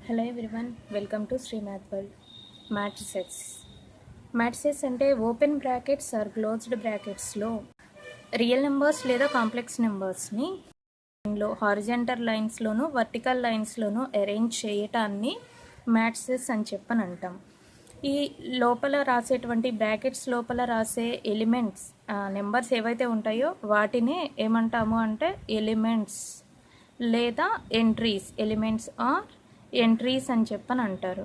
Hello everyone, welcome to Sri math world. Matrices. Matrices అంటే open brackets or closed బ్రాకెట్స్లో real numbers లేదా complex నెంబర్స్ని horizontal లైన్స్లోను vertical లైన్స్లోను అరేంజ్ చేయటాన్ని మ్యాట్రిసెస్ అని చెప్పని అంటాం. ఈ లోపల రాసేటువంటి బ్రాకెట్స్ లోపల రాసే ఎలిమెంట్స్ నెంబర్స్ ఏవైతే ఉంటాయో వాటిని ఏమంటాము అంటే ఎలిమెంట్స్ లేదా ఎంట్రీస్, ఎలిమెంట్స్ ఆర్ ఎంట్రీస్ అని చెప్పని అంటారు.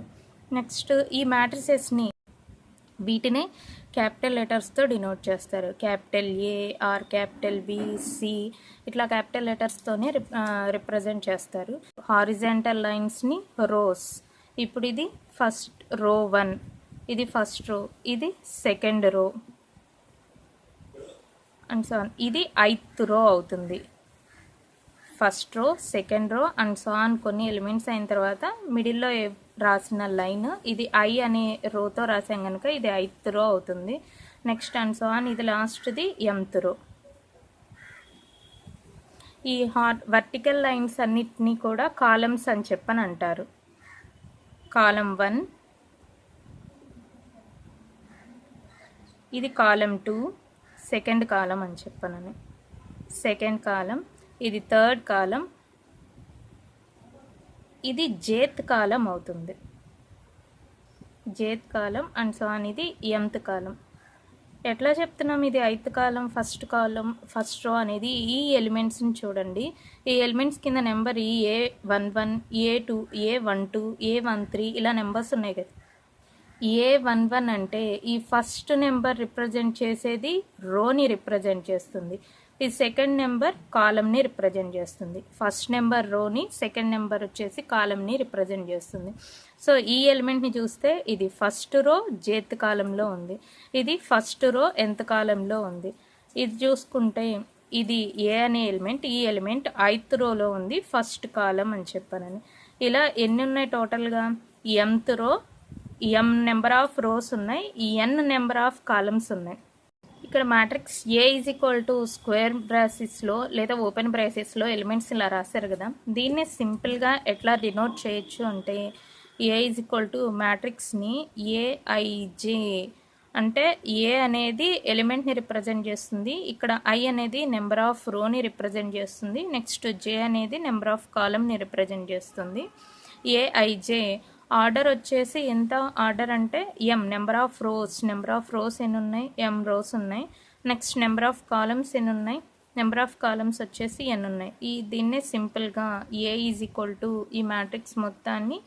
నెక్స్ట్ ఈ మ్యాట్రిసెస్ని వీటినే క్యాపిటల్ లెటర్స్తో డినోట్ చేస్తారు. Capital A or capital B C ఇట్లా క్యాపిటల్ లెటర్స్తోనే రిప్రజెంట్ చేస్తారు. హారిజంటల్ లైన్స్ని రోస్. ఇప్పుడు ఇది ఫస్ట్ రో 1, ఇది ఫస్ట్ రో, ఇది సెకండ్ రో అండ్ సో ఆన్. ఇది 8th రో అవుతుంది. ఫస్ట్ రో, సెకండ్ రో అండ్ సో ఆన్ కొన్ని ఎలిమెంట్స్ అయిన తర్వాత మిడిల్లో రాసిన లైన్ ఇది ఐ అనే రోతో రాసాం కనుక ఇది 8th రో అవుతుంది. నెక్స్ట్ అండ్ సో ఆన్ ఇది లాస్ట్ది mth రో. ఈ వర్టికల్ లైన్స్ అన్నిటినీ కూడా కాలమ్స్ అని చెప్పని అంటారు. కాలం 1, ఇది కాలం 2, సెకండ్ కాలం అని చెప్పనని. సెకండ్ కాలం, ఇది థర్డ్ కాలం, ఇది జేత్ కాలం అవుతుంది. Jth column and so on ఇది mth కాలం. ఎట్లా చెప్తున్నాం ఇది 8th కాలం, ఫస్ట్ రో అనేది ఈ ఎలిమెంట్స్ని చూడండి. ఈ ఎలిమెంట్స్ కింద నెంబర్ ఈ A11, A2, A12, A13 ఇలా నెంబర్స్ ఉన్నాయి కదా. A11 అంటే ఈ ఫస్ట్ నెంబర్ రిప్రజెంట్ చేసేది రోని రిప్రజెంట్ చేస్తుంది. ఈ సెకండ్ నెంబర్ కాలంని రిప్రజెంట్ చేస్తుంది. ఫస్ట్ నెంబర్ రోని, సెకండ్ నెంబర్ వచ్చేసి కాలంని రిప్రజెంట్ చేస్తుంది. సో ఈ ఎలిమెంట్ని చూస్తే ఇది ఫస్ట్ రో జేత్ కాలంలో ఉంది, ఇది ఫస్ట్ రో nth కాలంలో ఉంది. ఇది చూసుకుంటే ఇది ఏ అనే ఎలిమెంట్, ఈ ఎలిమెంట్ 8th రోలో ఉంది, ఫస్ట్ కాలం అని చెప్పానని. ఇలా ఎన్ని ఉన్నాయి టోటల్గా? mth row, m number of rows ఉన్నాయి, n నెంబర్ ఆఫ్ కాలమ్స్ ఉన్నాయి. ఇక్కడ matrix A is equal to square బ్రాసెస్లో లేదా ఓపెన్ బ్రాసెస్లో ఎలిమెంట్స్ ఇలా రాశారు కదా, దీన్ని సింపుల్గా ఎట్లా డినోట్ చేయొచ్చు అంటే ఏ ఈజ్ ఈక్వల్ టు మ్యాట్రిక్స్ని ఏఐజే అంటే ఏ అనేది ఎలిమెంట్ని రిప్రజెంట్ చేస్తుంది, ఇక్కడ ఐ అనేది నెంబర్ ఆఫ్ రోని రిప్రజెంట్ చేస్తుంది, నెక్స్ట్ జే అనేది నెంబర్ ఆఫ్ కాలమ్ని రిప్రజెంట్ చేస్తుంది. ఏఐజే ఆర్డర్ వచ్చేసి ఎంత ఆర్డర్ అంటే m నెంబర్ ఆఫ్ రోస్ ఎన్ని ఉన్నాయి? m రోస్ ఉన్నాయి. నెక్స్ట్ నెంబర్ ఆఫ్ కాలమ్స్ ఎన్ని ఉన్నాయి? నెంబర్ ఆఫ్ కాలమ్స్ వచ్చేసి n ఉన్నాయి. దీన్నే సింపుల్గా ఏ ఈజ్ ఈక్వల్ టు ఈ మ్యాట్రిక్స్ మొత్తాన్ని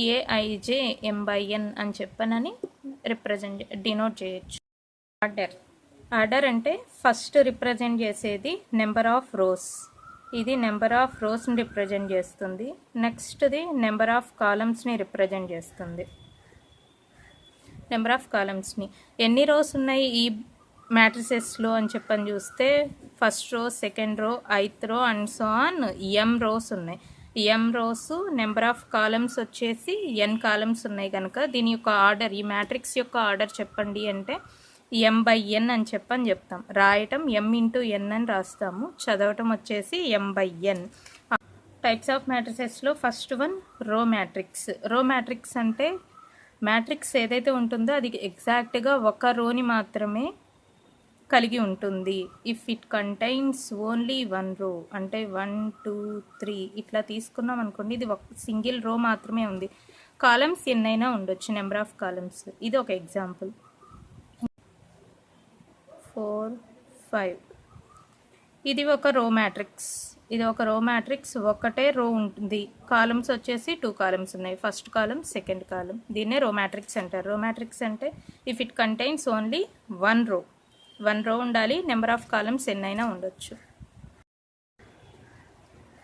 ఏఐజే m/n అని చెప్పనని డినోట్ చేయొచ్చు. ఆర్డర్ అంటే ఫస్ట్ రిప్రజెంట్ చేసేది నెంబర్ ఆఫ్ రోస్, ఇది నెంబర్ ఆఫ్ రోస్ని రిప్రజెంట్ చేస్తుంది. నెక్స్ట్ది నెంబర్ ఆఫ్ కాలమ్స్ని రిప్రజెంట్ చేస్తుంది. నెంబర్ ఆఫ్ కాలమ్స్ని ఎన్ని రోస్ ఉన్నాయి ఈ మ్యాట్రిసెస్లో అని చెప్పని చూస్తే first row, second row, 8th row and so on m rows ఉన్నాయి. m rows, number of columns వచ్చేసి n కాలమ్స్ ఉన్నాయి కనుక దీని యొక్క ఆర్డర్, ఈ మ్యాట్రిక్స్ యొక్క ఆర్డర్ చెప్పండి అంటే m/n అని చెప్తాం. రాయటం m ఇంటూ n అని రాస్తాము, చదవటం వచ్చేసి m/n. టైప్స్ ఆఫ్ మ్యాట్రిసెస్లో first one row matrix. Row matrix అంటే మ్యాట్రిక్స్ ఏదైతే ఉంటుందో అది ఎగ్జాక్ట్గా ఒక రోని మాత్రమే కలిగి ఉంటుంది. ఇఫ్ ఇట్ కంటైన్స్ ఓన్లీ 1 రో అంటే 1, 2, 3 ఇట్లా తీసుకున్నాం అనుకోండి, ఇది ఒక సింగిల్ రో మాత్రమే ఉంది. కాలమ్స్ ఎన్నైనా ఉండొచ్చు, నెంబర్ ఆఫ్ కాలమ్స్. ఇది ఒక ఎగ్జాంపుల్. 4, 5 ఇది ఒక రో మ్యాట్రిక్స్. ఒకటే రో ఉంటుంది, కాలమ్స్ వచ్చేసి 2 కాలమ్స్ ఉన్నాయి, ఫస్ట్ కాలం, సెకండ్ కాలం. దీన్నే రో మ్యాట్రిక్స్ అంటారు. రో మ్యాట్రిక్స్ అంటే ఇఫ్ ఇట్ కంటైన్స్ ఓన్లీ 1 రో ఉండాలి, నెంబర్ ఆఫ్ కాలమ్స్ ఎన్నైనా ఉండొచ్చు.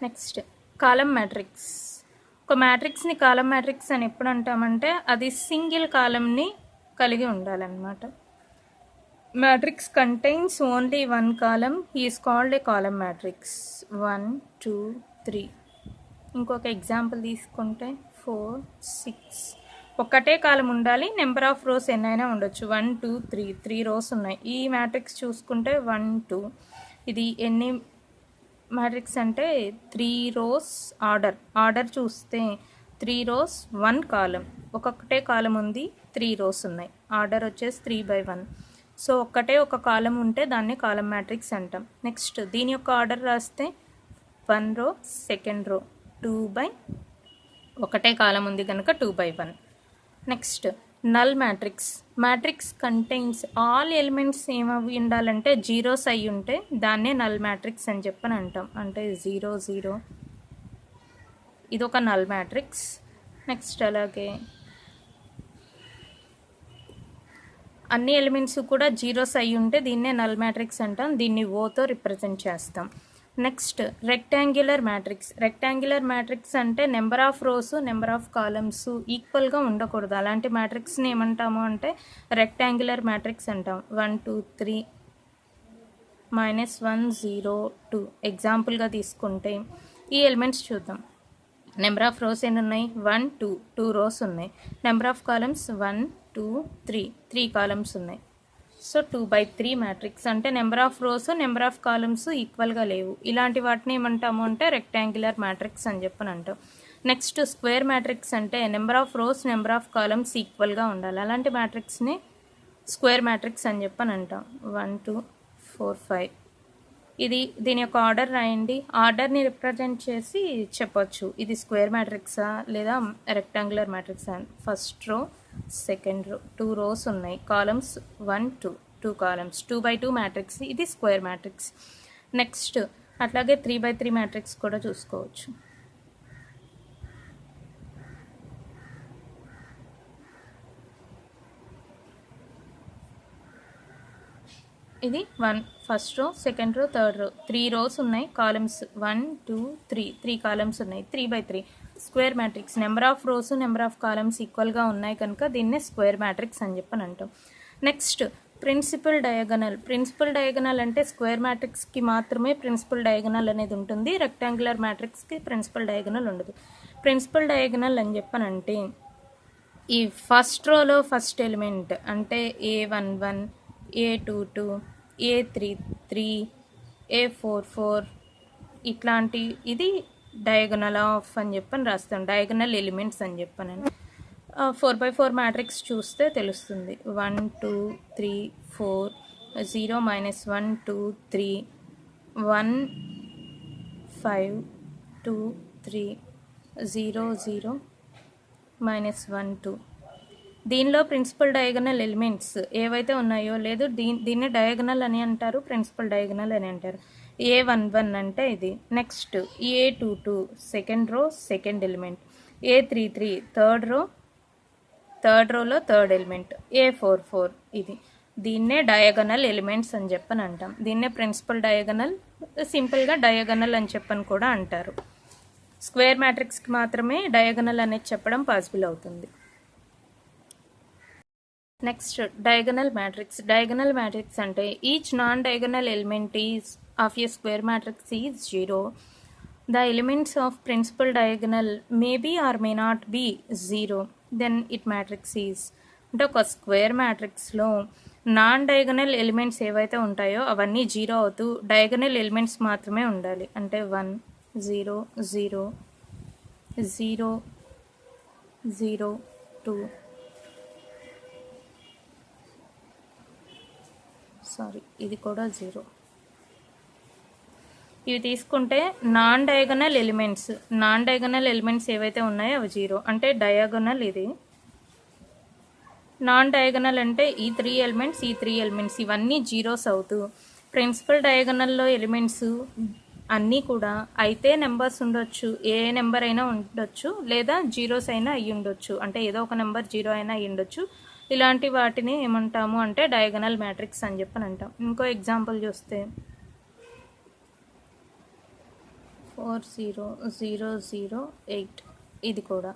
నెక్స్ట్ కాలం మ్యాట్రిక్స్. ఒక మ్యాట్రిక్స్ని కాలం మ్యాట్రిక్స్ అని ఎప్పుడు అంటామంటే అది సింగిల్ కాలంని కలిగి ఉండాలన్నమాట. Matrix contains only one column is called a column matrix. 1, 2, 3. ఇంకొక ఎగ్జాంపుల్ తీసుకుంటే 4, 6. ఒకటే కాలం ఉండాలి, నెంబర్ ఆఫ్ రోస్ ఎన్నైనా ఉండొచ్చు. 1, 2, 3 3 రోస్ ఉన్నాయి. ఈ మ్యాట్రిక్స్ చూసుకుంటే 1, 2 ఇది ఎన్ని మ్యాట్రిక్స్ అంటే 3 రోస్. ఆర్డర్ చూస్తే 3 rows 1 కాలం. ఒక్కొక్కటే కాలం ఉంది, 3 rows ఉన్నాయి. ఆర్డర్ వచ్చేసి 3/1. సో ఒక్కటే ఒక కాలం ఉంటే దాన్ని కాలం మ్యాట్రిక్స్ అంటాం. నెక్స్ట్ దీని యొక్క ఆర్డర్ రాస్తే 1 row సెకండ్ రో 2/, ఒకటే కాలం ఉంది కనుక 2/1. Next null matrix. Matrix contains all elements ఏమవి ఉండాలంటే జీరోస్ అయి ఉంటే దాన్నే నల్ మ్యాట్రిక్స్ అని చెప్పని అంటాం. అంటే 0 0 ఇది ఒక నల్ మ్యాట్రిక్స్. నెక్స్ట్ అలాగే అన్ని ఎలిమెంట్స్ కూడా జీరోస్ అయి ఉంటే దీన్నే నల్ మ్యాట్రిక్స్ అంటాం. దీన్ని ఓతో రిప్రజెంట్ చేస్తాం. Next rectangular matrix. Rectangular matrix అంటే number of rows number of columns ఈక్వల్గా ఉండకూడదు. అలాంటి మ్యాట్రిక్స్ని ఏమంటాము అంటే రెక్టాంగ్యులర్ మ్యాట్రిక్స్ అంటాం. 1 2 3 -1 0 2. ఎగ్జాంపుల్గా తీసుకుంటే ఈ ఎలిమెంట్స్ చూద్దాం. నెంబర్ ఆఫ్ రోస్ ఎన్ని ఉన్నాయి? 1 2 2 రోస్ ఉన్నాయి. నెంబర్ ఆఫ్ కాలమ్స్ 1 2 3 3 కాలమ్స్ ఉన్నాయి. సో 2/3 మ్యాట్రిక్స్ అంటే number of rows number of columns ఈక్వల్గా లేవు. ఇలాంటి వాటిని ఏమంటాము అంటే రెక్టాంగ్యులర్ మ్యాట్రిక్స్ అని చెప్పని అంటాం. నెక్స్ట్ స్క్వేర్ మ్యాట్రిక్స్ అంటే number of rows number of columns ఈక్వల్గా ఉండాలి. అలాంటి మ్యాట్రిక్స్ని స్క్వేర్ మ్యాట్రిక్స్ అని చెప్పని అంటాం. 1 2 4 5. దీని యొక్క ఆర్డర్ రాయండి. ఆర్డర్ని రిప్రజెంట్ చేసి చెప్పొచ్చు ఇది స్క్వేర్ మ్యాట్రిక్సా లేదా రెక్టాంగులర్ మ్యాట్రిక్సా. First row second row 2 rows ఉన్నాయి. Columns 1 2 2 columns 2/2 matrix. ఇది స్క్వేర్ మ్యాట్రిక్స్. నెక్స్ట్ అట్లాగే 3/3 మ్యాట్రిక్స్ కూడా చూసుకోవచ్చు. ఇది 1 first row second row third row 3 rows ఉన్నాయి. కాలమ్స్ 1 2 3 3 కాలమ్స్ ఉన్నాయి. 3/3 square matrix. Number of rows number of columns ఈక్వల్గా ఉన్నాయి కనుక దీన్నే స్క్వేర్ మ్యాట్రిక్స్ అని చెప్పని అంటాం. Next principal diagonal. Principal diagonal అంటే స్క్వేర్ మ్యాట్రిక్స్కి మాత్రమే ప్రిన్సిపల్ డయాగనల్ అనేది ఉంటుంది. రెక్టాంగులర్ మ్యాట్రిక్స్కి ప్రిన్సిపల్ డయాగనల్ ఉండదు. ప్రిన్సిపల్ డయాగనల్ అని చెప్పనంటే ఈ ఫస్ట్ రోలో ఫస్ట్ ఎలిమెంట్ అంటే A11 A22 A33 A44 ఇట్లాంటి ఇది డయాగనల్ ఆఫ్ అని చెప్పని రాస్తాం. డయాగనల్ ఎలిమెంట్స్ అని చెప్పని 4/4 మ్యాట్రిక్స్ చూస్తే తెలుస్తుంది. 1 2 3 4 0 -1 2 3 1 5 2 3 0 0 -1 2. దీనిలో ప్రిన్సిపల్ డయాగనల్ ఎలిమెంట్స్ ఏవైతే ఉన్నాయో లేదు దీన్ని డయాగనల్ అని అంటారు, ప్రిన్సిపల్ డయాగనల్ అని అంటారు. A11 అంటే ఇది. Next A22 second row second element. A33 third రోలో థర్డ్ ఎలిమెంట్. A44 ఇది. దీన్నే డయాగనల్ ఎలిమెంట్స్ అని చెప్పని అంటాం. దీన్నే ప్రిన్సిపల్ డయాగనల్, సింపుల్గా డయాగనల్ అని చెప్పని కూడా అంటారు. స్క్వేర్ మ్యాట్రిక్స్కి మాత్రమే డయాగనల్ అనేది చెప్పడం పాసిబుల్ అవుతుంది. Next diagonal matrix. Diagonal matrix అంటే each non diagonal element is of a square matrix is 0. The elements of principal diagonal may be or may not be 0. Then it matrix is. అంటే ఒక square మ్యాట్రిక్స్లో non diagonal elements ఏవైతే ఉంటాయో అవన్నీ 0 అవుతూ diagonal elements మాత్రమే ఉండాలి. అంటే 1 0 0 0 0 2 ఇది కూడా 0. ఇవి తీసుకుంటే నాన్ డయాగనల్ ఎలిమెంట్స్ ఏవైతే ఉన్నాయో అవి 0. అంటే డయాగనల్ ఇది. నాన్ డయాగనల్ అంటే ఈ 3 ఎలిమెంట్స్ ఇవన్నీ జీరోస్ అవుతూ ప్రిన్సిపల్ డయాగనల్లో ఎలిమెంట్స్ అన్నీ కూడా అయితే నెంబర్స్ ఉండొచ్చు, ఏ నెంబర్ అయినా ఉండొచ్చు, లేదా జీరోస్ అయినా అయ్యి ఉండొచ్చు. అంటే ఏదో ఒక నెంబర్ 0 అయినా అయ్యి ఉండొచ్చు. ఇలాంటి వాటిని ఏమంటాము అంటే డయాగనల్ మ్యాట్రిక్స్ అని చెప్పని అంటాం. ఇంకో ఎగ్జాంపుల్ చూస్తే 4 0 0 0 8 ఇది కూడా.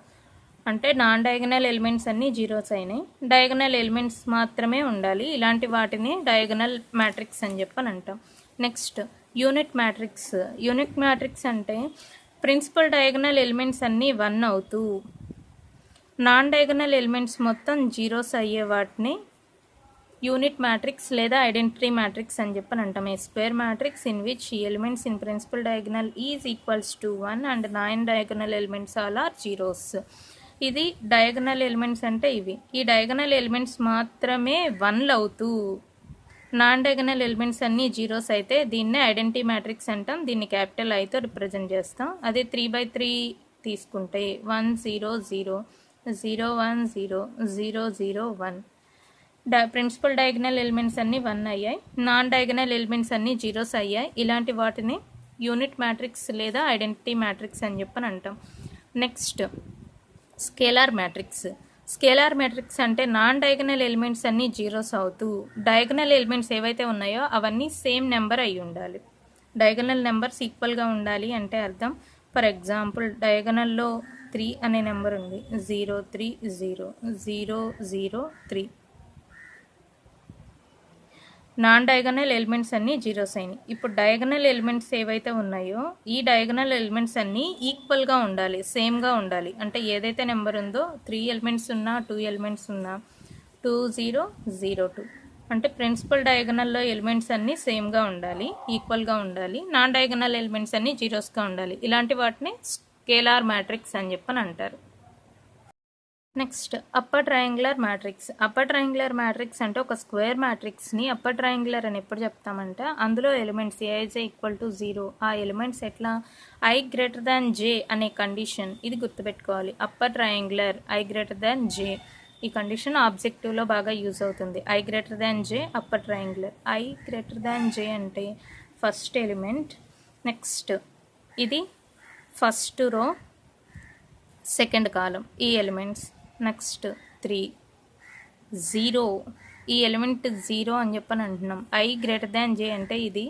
అంటే నాన్ డయాగనల్ ఎలిమెంట్స్ అన్నీ జీరోస్ అయినాయి, డయాగనల్ ఎలిమెంట్స్ మాత్రమే ఉండాలి. ఇలాంటి వాటిని డయాగనల్ మ్యాట్రిక్స్ అని చెప్పని అంటాం. Next unit matrix. Unit matrix అంటే ప్రిన్సిపల్ డయాగనల్ ఎలిమెంట్స్ అన్నీ 1 అవుతూ నాన్ డయాగనల్ ఎలిమెంట్స్ మొత్తం జీరోస్ అయ్యే వాటిని యూనిట్ మ్యాట్రిక్స్ లేదా ఐడెంటిటీ మ్యాట్రిక్స్ అని చెప్పని అంటాం. A square matrix in which elements in principal diagonal is equals to 1 and 9 diagonal elements all are zeros. ఇది డయాగనల్ ఎలిమెంట్స్ అంటే ఇవి. ఈ డయాగనల్ ఎలిమెంట్స్ మాత్రమే 1లు అవుతూ నాన్ డయాగనల్ ఎలిమెంట్స్ అన్నీ జీరోస్ అయితే దీన్నే ఐడెంటిటీ మ్యాట్రిక్స్ అంటాం. దీన్ని క్యాపిటల్ ఐతో రిప్రజెంట్ చేస్తాం. అదే 3/3 తీసుకుంటే 1 0 0 0 1 0 0 0 1 ప్రిన్సిపల్ డయాగనల్ ఎలిమెంట్స్ అన్నీ 1 అయ్యాయి, నాన్ డయాగనల్ ఎలిమెంట్స్ అన్నీ జీరోస్ అయ్యాయి. ఇలాంటి వాటిని యూనిట్ మ్యాట్రిక్స్ లేదా ఐడెంటిటీ మ్యాట్రిక్స్ అని చెప్పని అంటాం. Next scalar matrix. Scalar matrix అంటే నాన్ డయాగనల్ ఎలిమెంట్స్ అన్నీ జీరోస్ అవుతూ డయాగనల్ ఎలిమెంట్స్ ఏవైతే ఉన్నాయో అవన్నీ సేమ్ నెంబర్ అయి ఉండాలి. డయాగనల్ నెంబర్స్ ఈక్వల్గా ఉండాలి అంటే అర్థం. ఫర్ ఎగ్జాంపుల్ డయాగనల్లో 3 అనే నెంబర్ ఉంది, 0 3 0 0 0 3. నాన్ డయాగనల్ ఎలిమెంట్స్ అన్నీ జీరోస్ అయినాయి. ఇప్పుడు డయాగనల్ ఎలిమెంట్స్ ఏవైతే ఉన్నాయో ఈ డయాగనల్ ఎలిమెంట్స్ అన్నీ ఈక్వల్గా ఉండాలి, సేమ్గా ఉండాలి. అంటే ఏదైతే నెంబర్ ఉందో 3 ఎలిమెంట్స్ ఉన్నా 2 ఎలిమెంట్స్ ఉన్నా 2 0 0 2 అంటే ప్రిన్సిపల్ డయాగనల్లో ఎలిమెంట్స్ అన్నీ సేమ్గా ఉండాలి, ఈక్వల్గా ఉండాలి. నాన్ డయాగనల్ ఎలిమెంట్స్ అన్నీ జీరోస్గా ఉండాలి. ఇలాంటి వాటిని స్కేలార్ మ్యాట్రిక్స్ అని చెప్పని అంటారు. Next upper triangular matrix. Upper triangular matrix అంటే ఒక స్క్వేర్ మ్యాట్రిక్స్ని అప్పర్ ట్రయాంగులర్ అని ఎప్పుడు చెప్తామంటే అందులో ఎలిమెంట్స్ ఏఐజే ఈక్వల్ టు 0. ఆ ఎలిమెంట్స్ ఎట్లా ఐ గ్రేటర్ దాన్ జే అనే కండిషన్, ఇది గుర్తుపెట్టుకోవాలి. Upper triangular I greater than J, ఈ కండిషన్ ఆబ్జెక్టివ్లో బాగా యూజ్ అవుతుంది. I greater than J upper triangular. I greater than J అంటే ఫస్ట్ ఎలిమెంట్, నెక్స్ట్ ఇది ఫస్ట్ రో సెకండ్ కాలం ఈ ఎలిమెంట్స్, నెక్స్ట్ 3 0 ఈ ఎలిమెంట్ 0 అని చెప్పని అంటున్నాం. ఐ గ్రేటర్ దాన్ జే అంటే ఇది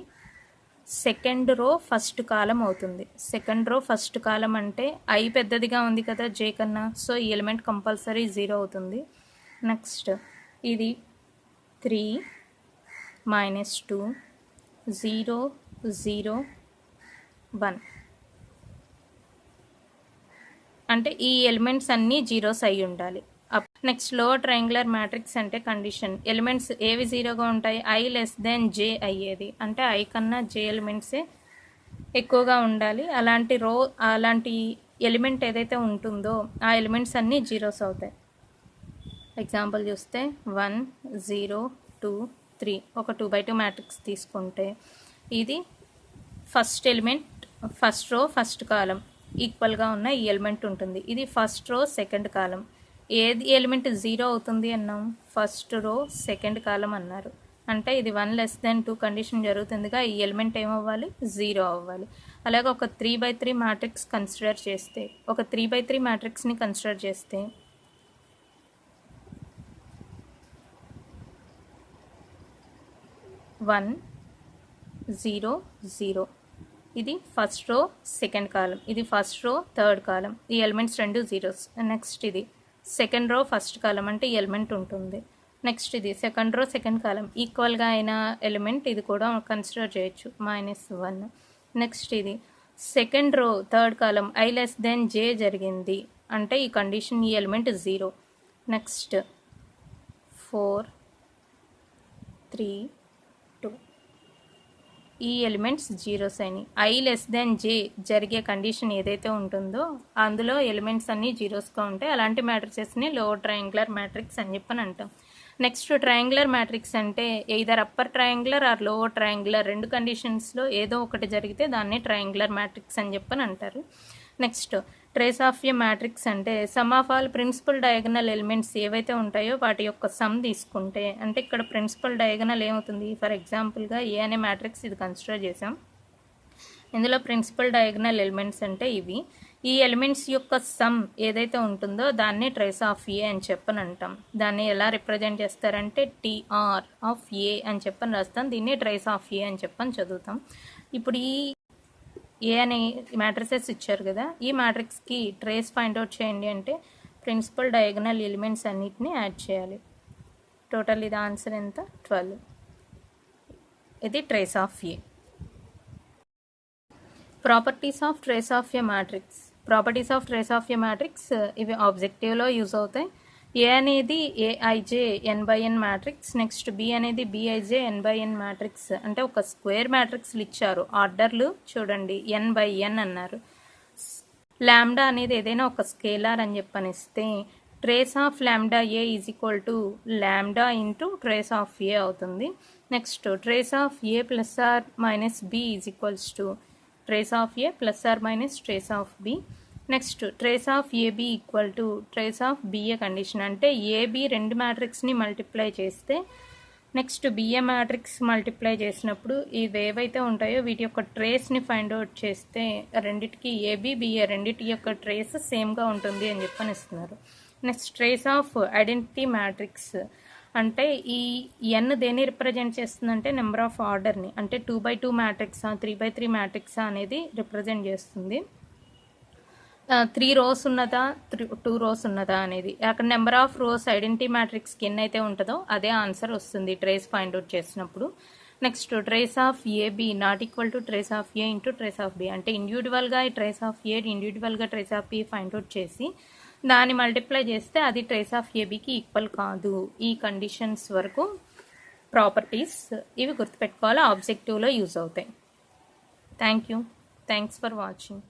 సెకండ్ రో ఫస్ట్ కాలం అవుతుంది. సెకండ్ రో ఫస్ట్ కాలం అంటే ఐ పెద్దదిగా ఉంది కదా జే కన్నా, సో ఈ ఎలిమెంట్ కంపల్సరీ 0 అవుతుంది. నెక్స్ట్ ఇది 3 -2 0 0 1 అంటే ఈ ఎలిమెంట్స్ అన్నీ జీరోస్ అయి ఉండాలి. నెక్స్ట్ లోవర్ ట్రయాంగులర్ మ్యాట్రిక్స్ అంటే కండిషన్ ఎలిమెంట్స్ ఏవి జీరోగా ఉంటాయి, ఐ లెస్ దెన్ జే అయ్యేది. అంటే ఐ కన్నా జే ఎలిమెంట్సే ఎక్కువగా ఉండాలి. అలాంటి ఎలిమెంట్ ఏదైతే ఉంటుందో ఆ ఎలిమెంట్స్ అన్నీ జీరోస్ అవుతాయి. ఎగ్జాంపుల్ చూస్తే 1 0 2 3 ఒక 2/2 మ్యాట్రిక్స్ తీసుకుంటే ఇది first element first row first కాలం ఈక్వల్గా ఉన్న ఈ ఎలిమెంట్ ఉంటుంది. ఇది ఫస్ట్ రో సెకండ్ కాలం. ఏది ఎలిమెంట్ 0 అవుతుంది అన్నాం, ఫస్ట్ రో సెకండ్ కాలం అన్నారు. అంటే ఇది 1 లెస్ దెన్ 2 కండిషన్ జరుగుతుందిగా ఈ ఎలిమెంట్ ఏమవ్వాలి 0 అవ్వాలి. అలాగే ఒక 3/3 మ్యాట్రిక్స్ కన్సిడర్ చేస్తే ఒక 3/3 మ్యాట్రిక్స్ని కన్సిడర్ చేస్తే 1 0 0 ఇది ఫస్ట్ రో సెకండ్ కాలం, ఇది ఫస్ట్ రో థర్డ్ కాలం, ఈ ఎలిమెంట్స్ రెండు జీరోస్. నెక్స్ట్ ఇది సెకండ్ రో ఫస్ట్ కాలం అంటే ఈ ఎలిమెంట్ ఉంటుంది. నెక్స్ట్ ఇది సెకండ్ రో సెకండ్ కాలం ఈక్వల్గా అయిన ఎలిమెంట్, ఇది కూడా కన్సిడర్ చేయొచ్చు -1. నెక్స్ట్ ఇది second row third column I less than J జరిగింది అంటే ఈ కండిషన్ ఈ ఎలిమెంట్ 0. నెక్స్ట్ 4 3 2 ఈ ఎలిమెంట్స్ జీరోస్ అయినాయి. ఐ లెస్ దెన్ జే జరిగే కండిషన్ ఏదైతే ఉంటుందో అందులో ఎలిమెంట్స్ అన్నీ జీరోస్గా ఉంటాయి. అలాంటి మ్యాట్రిసెస్ని లోవర్ ట్రయాంగులర్ మ్యాట్రిక్స్ అని చెప్పని అంటాం. నెక్స్ట్ ట్రయాంగులర్ మ్యాట్రిక్స్ అంటే either upper triangular or lower triangular రెండు కండిషన్స్లో ఏదో ఒకటి జరిగితే దాన్ని ట్రయాంగులర్ మ్యాట్రిక్స్ అని చెప్పని అంటారు. Next trace of a matrix అంటే sum of all principal diagonal elements ఏవైతే ఉంటాయో వాటి యొక్క సమ్ తీసుకుంటే, అంటే ఇక్కడ ప్రిన్సిపల్ డయాగనల్ ఏమవుతుంది, ఫర్ ఎగ్జాంపుల్గా ఏ అనే మ్యాట్రిక్స్ ఇది కన్సిడర్ చేసాం. ఇందులో ప్రిన్సిపల్ డయాగనల్ ఎలిమెంట్స్ అంటే ఇవి. ఈ ఎలిమెంట్స్ యొక్క సమ్ ఏదైతే ఉంటుందో దాన్ని ట్రేస్ ఆఫ్ ఏ అని చెప్పని అంటాం. దాన్ని ఎలా రిప్రజెంట్ చేస్తారంటే టీఆర్ ఆఫ్ ఏ అని చెప్పని రాస్తాం. దీన్ని ట్రేస్ ఆఫ్ ఏ అని చెప్పని చదువుతాం. ఇప్పుడు ఈ ఏ అనే మ్యాట్రిసెస్ ఇచ్చారు కదా, ఈ మ్యాట్రిక్స్కి ట్రేస్ ఫైండ్అవుట్ చేయండి అంటే ప్రిన్సిపల్ డయాగనల్ ఎలిమెంట్స్ అన్నిటిని యాడ్ చేయాలి. టోటల్ ఇది ఆన్సర్ ఎంత 12. ఇది trace of A. Properties of trace of a matrix. Properties of trace of a matrix ఇవి ఆబ్జెక్టివ్లో యూజ్ అవుతాయి. ఏ అనేది AIJ n/n matrix, next B అనేది బిఐజే n/n మ్యాట్రిక్స్. అంటే ఒక స్క్వేర్ మ్యాట్రిక్స్లు ఇచ్చారు, ఆర్డర్లు చూడండి n/n అన్నారు. లాంబ్డా అనేది ఏదైనా ఒక స్కేలార్ అని చెప్పనిస్తే trace of lambda A is equal to lambda into trace of A అవుతుంది. Next trace of A plus or minus B is equals to trace of A plus or minus trace of B. Next trace of AB equal to trace of BA condition. అంటే AB రెండు మ్యాట్రిక్స్ని multiply చేస్తే next BA matrix multiply చేసినప్పుడు ఇవి ఏవైతే ఉంటాయో వీటి యొక్క ట్రేస్ని ఫైండ్ అవుట్ చేస్తే రెండిటికి ఏబి బిఏ రెండిటి యొక్క ట్రేస్ సేమ్గా ఉంటుంది అని చెప్పని ఇస్తున్నారు. Next trace of identity matrix అంటే ఈ ఎన్ దేన్ని రిప్రజెంట్ చేస్తుందంటే నెంబర్ ఆఫ్ ఆర్డర్ని, అంటే 2x2 మ్యాట్రిక్సా 3x3 మ్యాట్రిక్సా అనేది రిప్రజెంట్ చేస్తుంది. 3 rows ఉన్నదా 2 rows ఉన్నదా అనేది. అక్కడ నెంబర్ ఆఫ్ రోస్ ఐడెంటిటీ మ్యాట్రిక్స్కి ఎన్ని అయితే ఉంటుందో అదే ఆన్సర్ వస్తుంది ట్రేస్ ఫైండ్ అవుట్ చేసినప్పుడు. Next trace of A B not equal to trace of A into trace of B. అంటే ఇండివిజువల్గా ఈ ట్రేస్ ఆఫ్ ఏ ఇండివిజువల్గా trace of B find out చేసి దాన్ని మల్టిప్లై చేస్తే అది ట్రేస్ ఆఫ్ ఏబికి ఈక్వల్ కాదు. ఈ కండిషన్స్ వరకు ప్రాపర్టీస్ ఇవి గుర్తుపెట్టుకోవాలి, ఆబ్జెక్టివ్లో యూజ్ అవుతాయి. Thanks for watching.